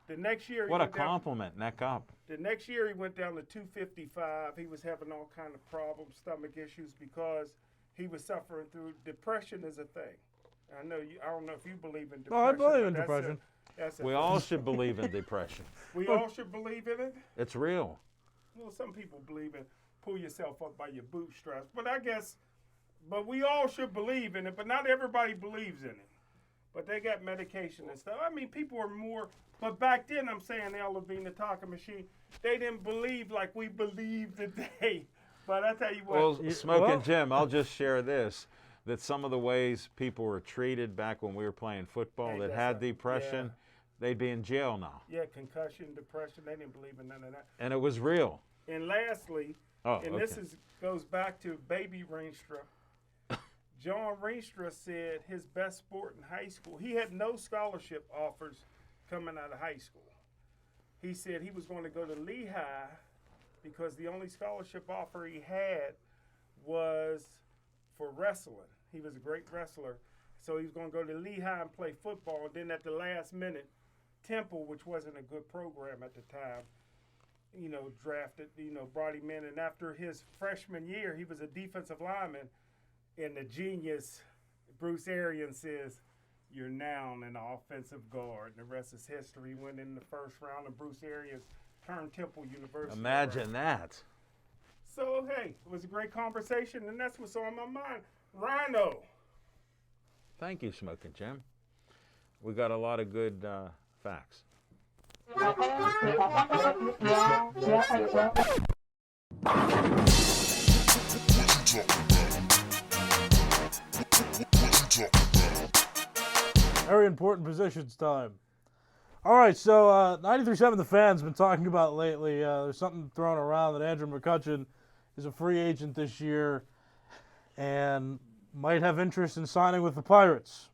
The next year, What a compliment, neck up. The next year he went down to 255. He was having all kind of problems, stomach issues, because he was suffering through depression is a thing. I know you. I don't know if you believe in depression. Oh, I believe in but depression. That's a We all should believe in depression. We all should believe in it. It's real. Well, some people believe in pull yourself up by your bootstraps, but I guess, but we all should believe in it. But not everybody believes in it. But they got medication and stuff. I mean, people are more. But back then, I'm saying, Al Levine, the talking machine, they didn't believe like we believe today. But I tell you what. Well, Smoking Jim, I'll just share this, that some of the ways people were treated back when we were playing football that had depression, they'd be in jail now. Yeah, concussion, depression, they didn't believe in none of that. And it was real. And lastly, this goes back to Baby Rienstra. John Rienstra said his best sport in high school, he had no scholarship offers coming out of high school. He said he was going to go to Lehigh because the only scholarship offer he had was for wrestling. He was a great wrestler. So he was going to go to Lehigh and play football. And then at the last minute, Temple, which wasn't a good program at the time, drafted, brought him in. And after his freshman year, he was a defensive lineman. And the genius, Bruce Arians, says, "You're now an offensive guard." And the rest is history. He went in the first round, and Bruce Arians turned Temple University. Imagine that. So, hey, it was a great conversation, and that's what's on my mind. Rhino. Thank you, Smoking Jim. We got a lot of good facts. Very important positions time. All right, so 93.7 The Fan's been talking about lately. There's something thrown around that Andrew McCutchen is a free agent this year and might have interest in signing with the Pirates.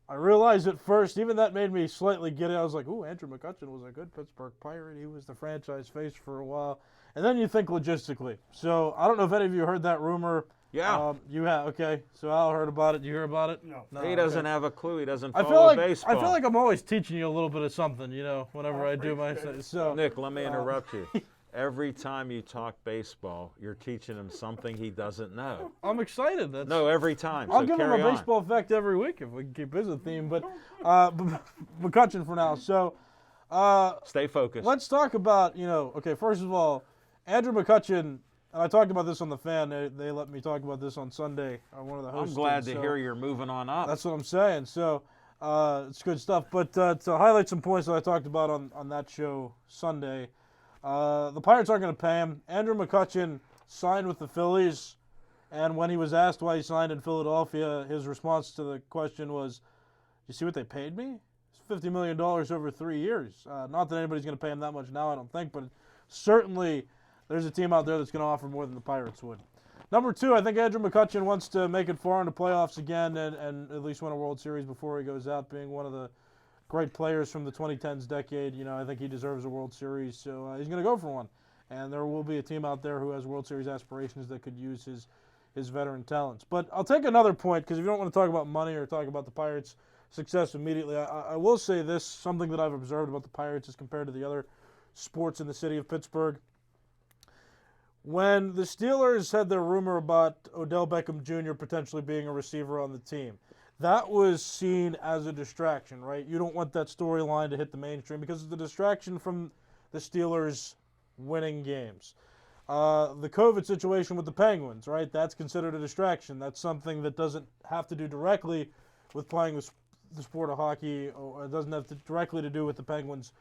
I realized at first, even that made me slightly giddy. I was like, ooh, Andrew McCutchen was a good Pittsburgh Pirate. He was the franchise face for a while. And then you think logistically. So I don't know if any of you heard that rumor. Yeah. You have, okay. So Al heard about it. You hear about it? No. He doesn't have a clue. He doesn't follow baseball. I feel like I'm always teaching you a little bit of something, whenever I do my so. Nick, let me interrupt you. Every time you talk baseball, you're teaching him something he doesn't know. I'm excited. No, every time. I'll so give him carry a on. baseball fact every week if we can keep his a theme. But McCutchen for now. So stay focused. let's talk about, okay, first of all, Andrew McCutchen, and I talked about this on The Fan. They let me talk about this on Sunday on one of the hosts. I'm glad to hear you're moving on up. That's what I'm saying. So it's good stuff. But to highlight some points that I talked about on that show Sunday, the Pirates aren't going to pay him. Andrew McCutchen signed with the Phillies, and when he was asked why he signed in Philadelphia, his response to the question was, "You see what they paid me? It's $50 million over 3 years." Not that anybody's going to pay him that much now, I don't think, but certainly there's a team out there that's going to offer more than the Pirates would. Number two, I think Andrew McCutchen wants to make it far into playoffs again and at least win a World Series before he goes out, being one of the great players from the 2010s decade. I think he deserves a World Series, so he's going to go for one. And there will be a team out there who has World Series aspirations that could use his veteran talents. But I'll take another point, because if you don't want to talk about money or talk about the Pirates' success immediately, I will say this, something that I've observed about the Pirates as compared to the other sports in the city of Pittsburgh. When the Steelers had their rumor about Odell Beckham Jr. potentially being a receiver on the team, that was seen as a distraction, right? You don't want that storyline to hit the mainstream because it's a distraction from the Steelers winning games. The COVID situation with the Penguins, right? That's considered a distraction. That's something that doesn't have to do directly with playing the sport of hockey, or it doesn't have directly to do with the Penguins'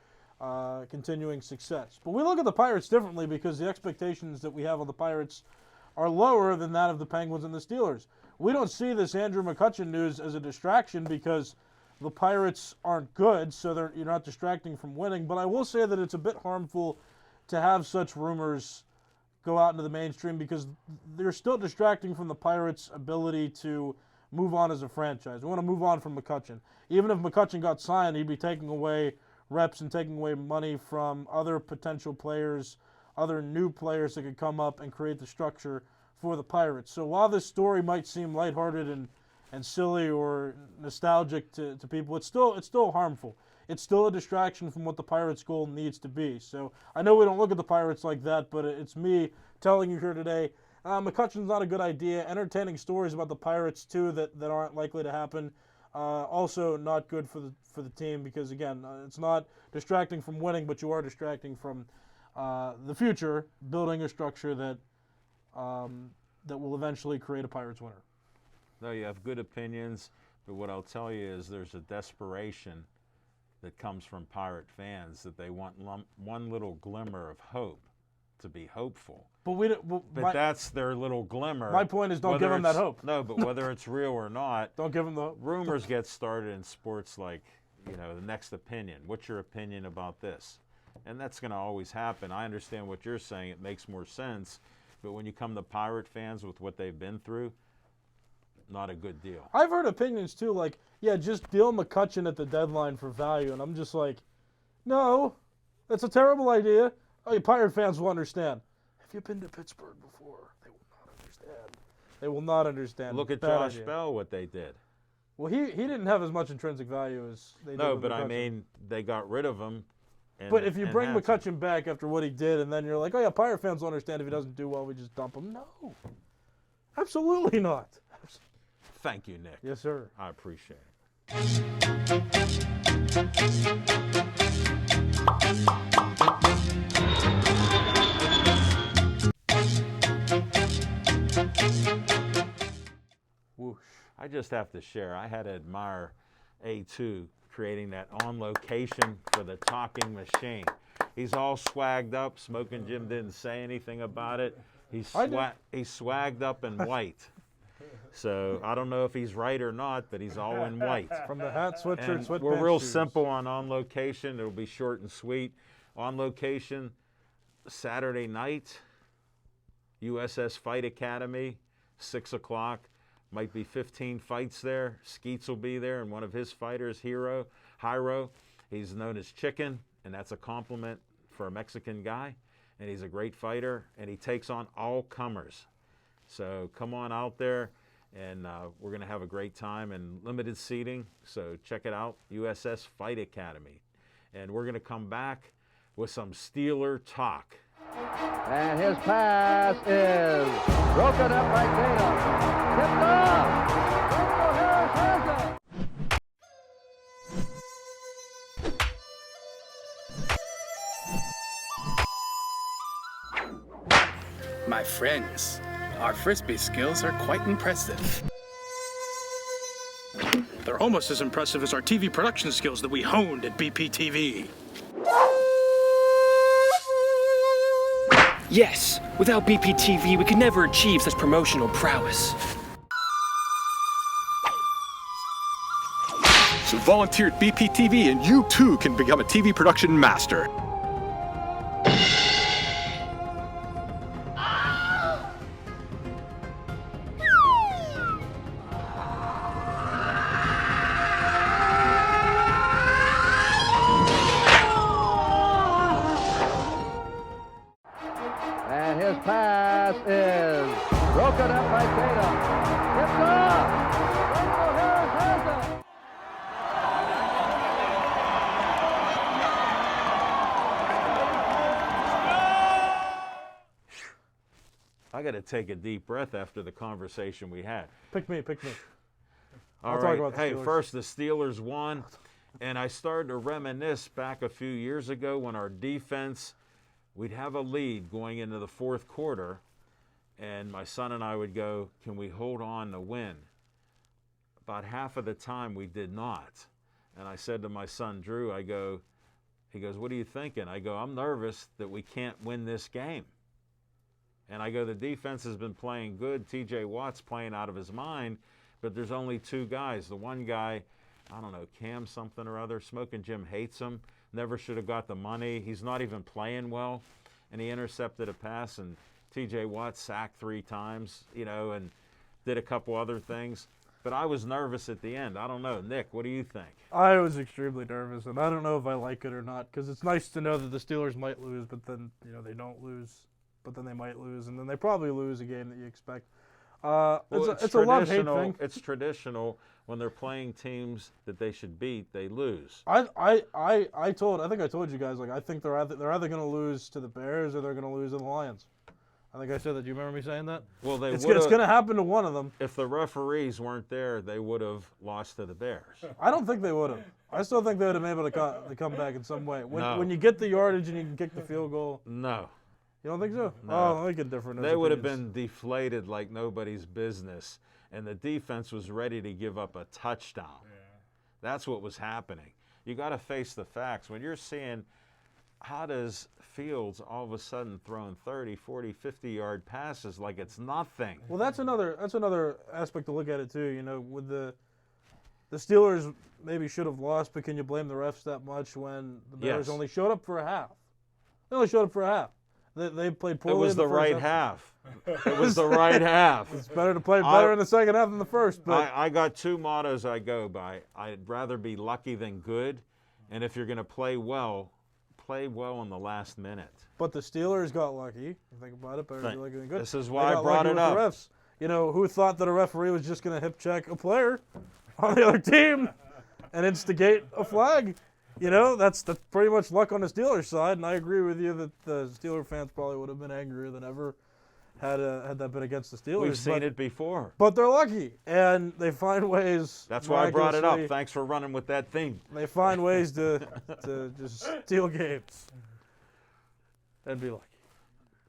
continuing success. But we look at the Pirates differently because the expectations that we have on the Pirates are lower than that of the Penguins and the Steelers. We don't see this Andrew McCutchen news as a distraction because the Pirates aren't good, so you're not distracting from winning. But I will say that it's a bit harmful to have such rumors go out into the mainstream because they're still distracting from the Pirates' ability to move on as a franchise. We want to move on from McCutchen. Even if McCutchen got signed, he'd be taking away reps and taking away money from other potential players, other new players that could come up and create the structure for the Pirates. So while this story might seem lighthearted and silly or nostalgic to people, it's still harmful. It's still a distraction from what the Pirates' goal needs to be. So I know we don't look at the Pirates like that, but it's me telling you here today, McCutchen's not a good idea. Entertaining stories about the Pirates, too, that aren't likely to happen. Also not good for the team because, again, it's not distracting from winning, but you are distracting from the future, building a structure that will eventually create a Pirates winner. No, you have good opinions, but what I'll tell you is there's a desperation that comes from Pirate fans that they want one little glimmer of hope to be hopeful. But that's their little glimmer. My point is don't give them that hope. No, but whether it's real or not, don't give them the hope. Rumors get started in sports like, the next opinion. What's your opinion about this? And that's going to always happen. I understand what you're saying. It makes more sense. But when you come to Pirate fans with what they've been through, not a good deal. I've heard opinions, too, like, yeah, just deal McCutchen at the deadline for value. And I'm just like, no, that's a terrible idea. Oh, you Pirate fans will understand. Have you been to Pittsburgh before? They will not understand. They will not understand. Look at Bad Josh idea. Bell, what they did. Well, he didn't have as much intrinsic value as they did. No, with but McCutchen. I mean, they got rid of him. But if you bring McCutchen back after what he did, and then you're like, oh yeah, Pirate fans will understand if he doesn't do well, we just dump him. No, absolutely not. Thank you, Nick. Yes, sir. I appreciate it. Whoosh. I just have to share. I had to admire A2 creating that on location for the talking machine. He's all swagged up. Smoking Jim didn't say anything about it. He's swagged up in white. So I don't know if he's right or not, but he's all in white. From the hat, sweatshirt, And sweatpants, we're real shoes. simple on location. It'll be short and sweet. On location, Saturday night, USS Fight Academy, 6 o'clock. Might be 15 fights there. Skeets will be there, and one of his fighters, Jairo, he's known as Chicken, and that's a compliment for a Mexican guy. And he's a great fighter, and he takes on all comers. So come on out there, and we're going to have a great time and limited seating. So check it out, USS Fight Academy. And we're going to come back with some Steeler talk. And his pass is broken up by Tatum. Tipped off. Randall Harris has it. My friends, our frisbee skills are quite impressive. They're almost as impressive as our TV production skills that we honed at BPTV. Yes, without BPTV, we could never achieve such promotional prowess. So volunteer at BPTV and you too can become a TV production master. And his pass is broken up by Tatum. Tipped off. Randall Harris has it. I got to take a deep breath after the conversation we had. Pick me. All I'll right. talk about the Hey, Steelers. first the Steelers won, and I started to reminisce back a few years ago when our defense, we'd have a lead going into the fourth quarter, and my son and I would go, can we hold on to win? About half of the time we did not. And I said to my son, Drew, he goes, what are you thinking? I go, I'm nervous that we can't win this game. And I go, the defense has been playing good. TJ Watt's playing out of his mind, but there's only two guys. The one guy, I don't know, Cam something or other, Smoking Jim hates him, never should have got the money. He's not even playing well. and he intercepted a pass, and T.J. Watt sacked 3 times, and did a couple other things. But I was nervous at the end. I don't know. Nick, what do you think? I was extremely nervous, and I don't know if I like it or not, because it's nice to know that the Steelers might lose, but then they don't lose, but then they might lose, and then they probably lose a game that you expect. It's a love-hate thing. It's traditional when they're playing teams that they should beat, they lose. I think I told you guys, I think they're either going to lose to the Bears or they're going to lose to the Lions. I think I said that. Do you remember me saying that? Well, it's going to happen to one of them. If the referees weren't there, they would have lost to the Bears. I don't think they would have. I still think they would have been able to come back in some way. When you get the yardage and you can kick the field goal. No. You don't think so? No. Oh, they get different. They would have been deflated like nobody's business, and the defense was ready to give up a touchdown. Yeah. That's what was happening. You got to face the facts. When you're seeing how does Fields all of a sudden throwing 30, 40, 50-yard passes like it's nothing. Well, that's another aspect to look at it too. With the Steelers maybe should have lost, but can you blame the refs that much when the Bears only showed up for a half? They only showed up for a half. They played poorly. It was the right half. It was the right half. It's better to play better in the second half than the first. But I got 2 mottos I go by. I'd rather be lucky than good, and if you're going to play well in the last minute. But the Steelers got lucky. You think about it, better to be lucky than good. This is why I brought it up. The refs. Who thought that a referee was just going to hip check a player on the other team and instigate a flag? That's pretty much luck on the Steelers side, and I agree with you that the Steeler fans probably would have been angrier than ever had that been against the Steelers. We've seen it before. But they're lucky, and they find ways. That's why I brought it up. Thanks for running with that theme. They find ways to just steal games and be lucky.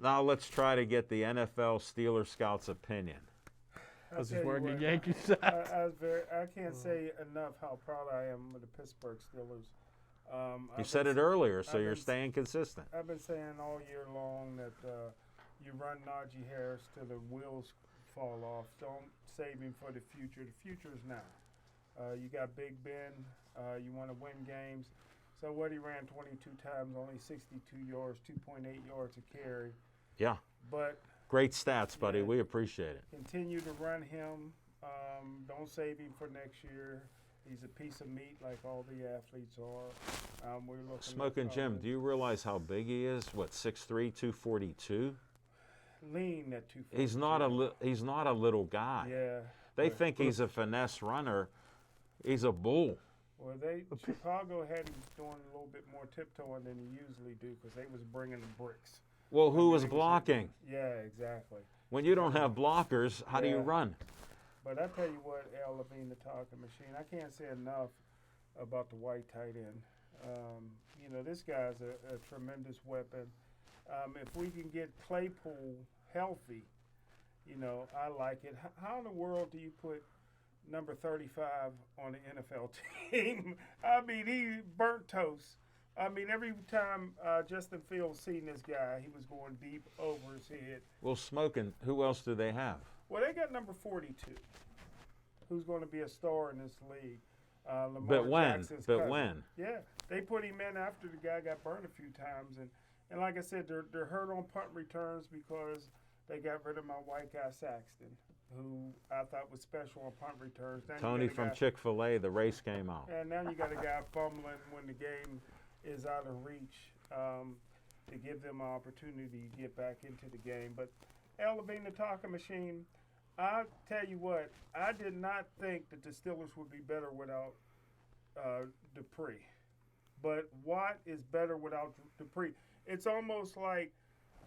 Now let's try to get the NFL Steeler Scouts' opinion. This is wearing a Yankees hat. I can't say enough how proud I am of the Pittsburgh Steelers. You said it earlier, so you're staying consistent. I've been saying all year long that you run Najee Harris till the wheels fall off. Don't save him for the future. The future is now. You got Big Ben. You want to win games. So what, he ran 22 times, only 62 yards, 2.8 yards a carry. Yeah. But great stats, buddy. We appreciate it. Continue to run him. Don't save him for next year. He's a piece of meat like all the athletes are. We're looking Smoking Jim, do you realize how big he is? What, 6'3", 242? Lean at 242. He's not a little guy. Yeah. They think he's a finesse runner. He's a bull. Well, Chicago had him doing a little bit more tiptoeing than he usually do because they was bringing the bricks. Well, who was blocking? Yeah, exactly. When you don't have blockers, how do you run? But I tell you what, Al Levine, the talking machine, I can't say enough about the white tight end. This guy's a tremendous weapon. If we can get Claypool healthy, I like it. How in the world do you put number 35 on the NFL team? I mean, he burnt toast. I mean, every time Justin Fields seen this guy, he was going deep over his head. Well, Smoking, who else do they have? Well, they got number 42, who's going to be a star in this league. Lamar But when? Jackson's But cousin. when? Yeah, they put him in after the guy got burned a few times, and like I said, they're hurt on punt returns because they got rid of my white guy Saxton, who I thought was special on punt returns. Then Tony from Chick-fil-A, the race came out. And now you got a guy fumbling when the game is out of reach to give them an opportunity to get back into the game. But Al Levine, the talking machine, I tell you what, I did not think that the Steelers would be better without Dupree. But Watt is better without Dupree. It's almost like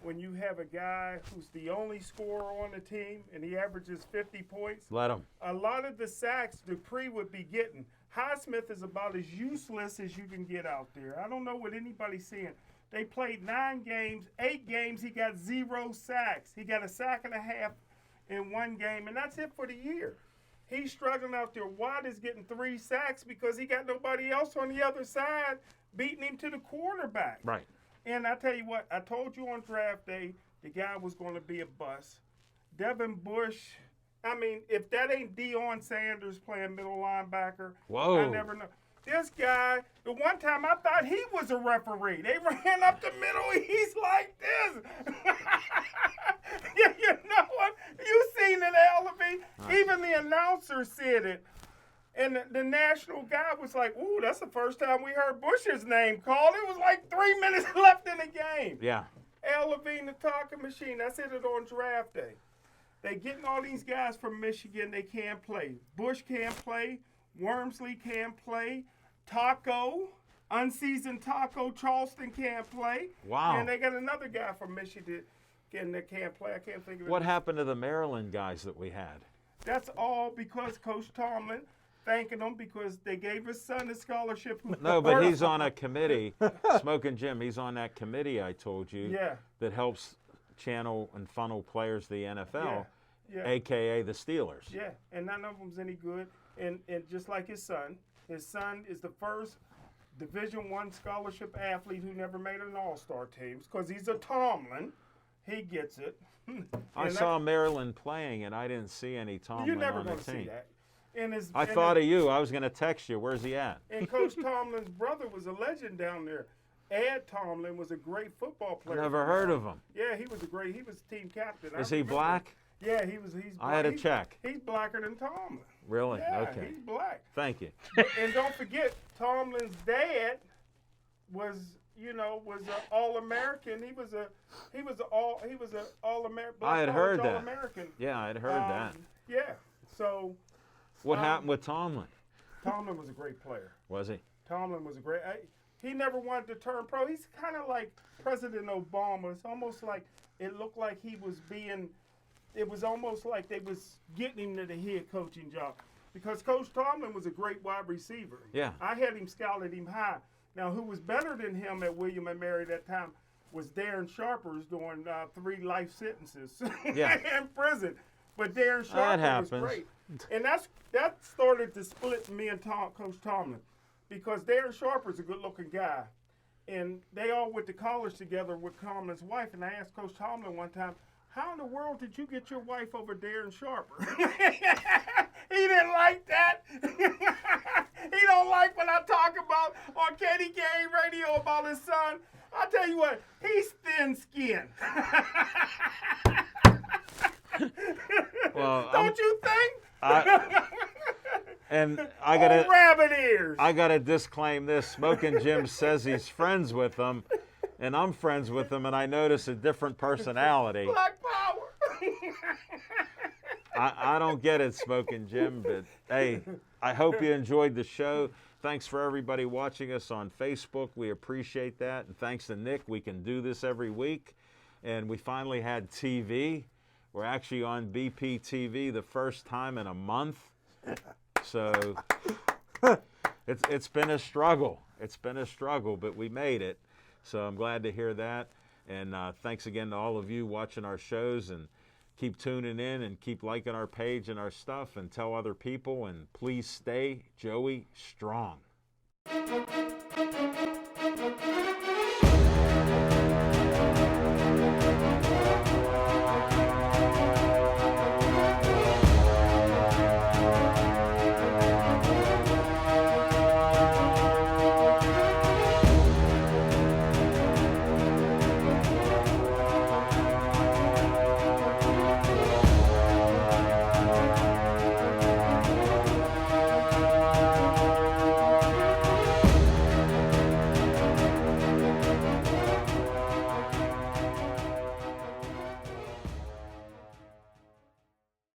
when you have a guy who's the only scorer on the team and he averages 50 points. Let him. A lot of the sacks Dupree would be getting. Highsmith is about as useless as you can get out there. I don't know what anybody's seeing. They played 9 games, 8 games, he got 0 sacks. He got a sack and a half in 1 game, and that's it for the year. He's struggling out there. Watt is getting 3 sacks because he got nobody else on the other side beating him to the quarterback. Right. And I tell you what, I told you on draft day the guy was going to be a bust. Devin Bush, I mean, if that ain't Deion Sanders playing middle linebacker, Whoa. I never know. This guy, the one time I thought he was a referee. They ran up the middle. He's like this. You know what? You seen it, Ellerby. Even the announcer said it. And the national guy was like, ooh, that's the first time we heard Bush's name called. It was like 3 minutes left in the game. Yeah. Al Levine, the talking machine. I said it on draft day. They getting all these guys from Michigan. They can't play. Bush can't play. Wormsley can't play. Taco, unseasoned Taco Charleston can't play. Wow. And they got another guy from Michigan that can't play. I can't think of it. What happened to the Maryland guys that we had? That's all because Coach Tomlin, thanking them because they gave his son a scholarship. No, but he's on a committee, Smoking Jim, he's on that committee I told you that helps channel and funnel players to the NFL, a.k.a. the Steelers. Yeah, and none of them's any good. And just like his son is the first Division I scholarship athlete who never made an all-star team because he's a Tomlin. He gets it. I saw Maryland playing, and I didn't see any Tomlin You're never on the going to team. see that. And I thought of you. I was going to text you. Where's he at? And Coach Tomlin's brother was a legend down there. Ed Tomlin was a great football player. Never heard of him. Yeah, he was team captain. Is he black? Yeah, he's black. I had to check. He's blacker than Tomlin. Really? Yeah, Okay. he's black. Thank you. And don't forget, Tomlin's dad was an All-American. He was an All-American. I had heard that. All-American. Yeah, I had heard that. Yeah. So. What happened with Tomlin? Tomlin was a great player. Was he? Tomlin was a great. He never wanted to turn pro. He's kind of like President Obama. It's almost like it looked like he was being. It was almost like they was getting him to the head coaching job because Coach Tomlin was a great wide receiver. Yeah. I had him scouted him high. Now, who was better than him at William & Mary that time was Darren Sharpers doing 3 life sentences in prison. But Darren Sharper was great. And that started to split me and Coach Tomlin because Darren Sharper's a good-looking guy. And they all went to college together with Tomlin's wife. And I asked Coach Tomlin one time, how in the world did you get your wife over Darren Sharper? He didn't like that. He don't like when I talk about on KDK radio about his son. I'll tell you what, he's thin-skinned. Well, don't you think? And I gotta rabbit ears. I gotta disclaim this. Smoking Jim says he's friends with them, and I'm friends with them, and I notice a different personality. Black power. I don't get it, Smoking Jim, but hey, I hope you enjoyed the show. Thanks for everybody watching us on Facebook. We appreciate that, and thanks to Nick, we can do this every week. And we finally had TV. We're actually on BPTV the first time in a month. So it's been a struggle. It's been a struggle, but we made it. So I'm glad to hear that. And thanks again to all of you watching our shows, and keep tuning in and keep liking our page and our stuff and tell other people. And please stay Joey strong.